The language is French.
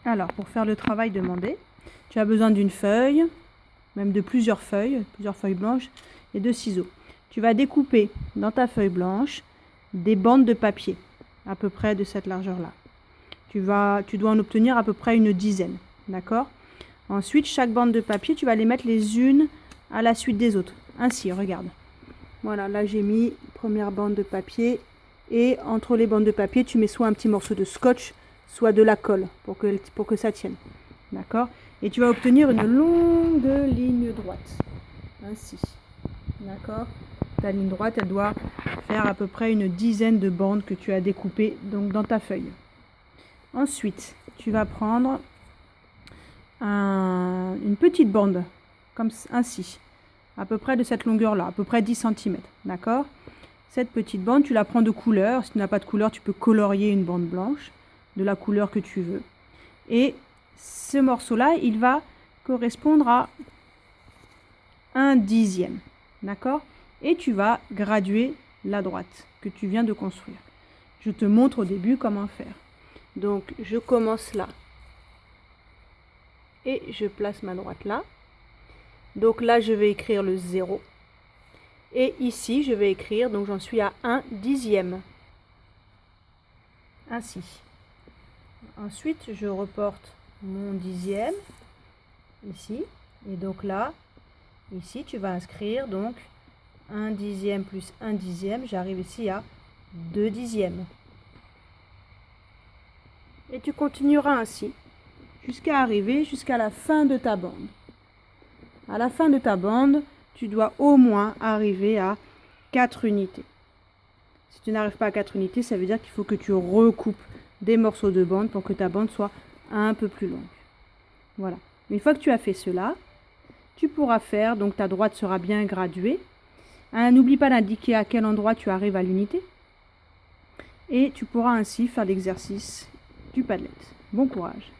Alors, pour faire le travail demandé, tu as besoin d'une feuille, même de plusieurs feuilles blanches et de ciseaux. Tu vas découper dans ta feuille blanche des bandes de papier, à peu près de cette largeur-là. Tu dois en obtenir à peu près une dizaine, d'accord? Ensuite, chaque bande de papier, tu vas les mettre les unes à la suite des autres. Ainsi, regarde. Voilà, là j'ai mis première bande de papier et entre les bandes de papier, tu mets soit un petit morceau de scotch, soit de la colle pour que ça tienne. D'accord? Et tu vas obtenir une longue ligne droite. Ainsi. D'accord? Ta ligne droite, elle doit faire à peu près une dizaine de bandes que tu as découpées donc, dans ta feuille. Ensuite, tu vas prendre une petite bande, comme ainsi, à peu près de cette longueur-là, à peu près 10 cm. D'accord? Cette petite bande, tu la prends de couleur. Si tu n'as pas de couleur, tu peux colorier une bande blanche de la couleur que tu veux. Et ce morceau-là, il va correspondre à 1/10. D'accord? Et tu vas graduer la droite que tu viens de construire. Je te montre au début comment faire. Donc, je commence là. Et je place ma droite là. Donc là, je vais écrire le 0. Et ici, je vais écrire, donc j'en suis à 1/10. Ainsi. Ensuite, je reporte mon dixième, ici. Et donc là, ici, tu vas inscrire donc 1/10 plus 1/10. J'arrive ici à 2/10. Et tu continueras ainsi, jusqu'à arriver jusqu'à la fin de ta bande. À la fin de ta bande, tu dois au moins arriver à 4 unités. Si tu n'arrives pas à 4 unités, ça veut dire qu'il faut que tu recoupes des morceaux de bande pour que ta bande soit un peu plus longue. Voilà. Une fois que tu as fait cela, tu pourras faire, donc ta droite sera bien graduée. N'oublie pas d'indiquer à quel endroit tu arrives à l'unité. Et tu pourras ainsi faire l'exercice du Padlet. Bon courage!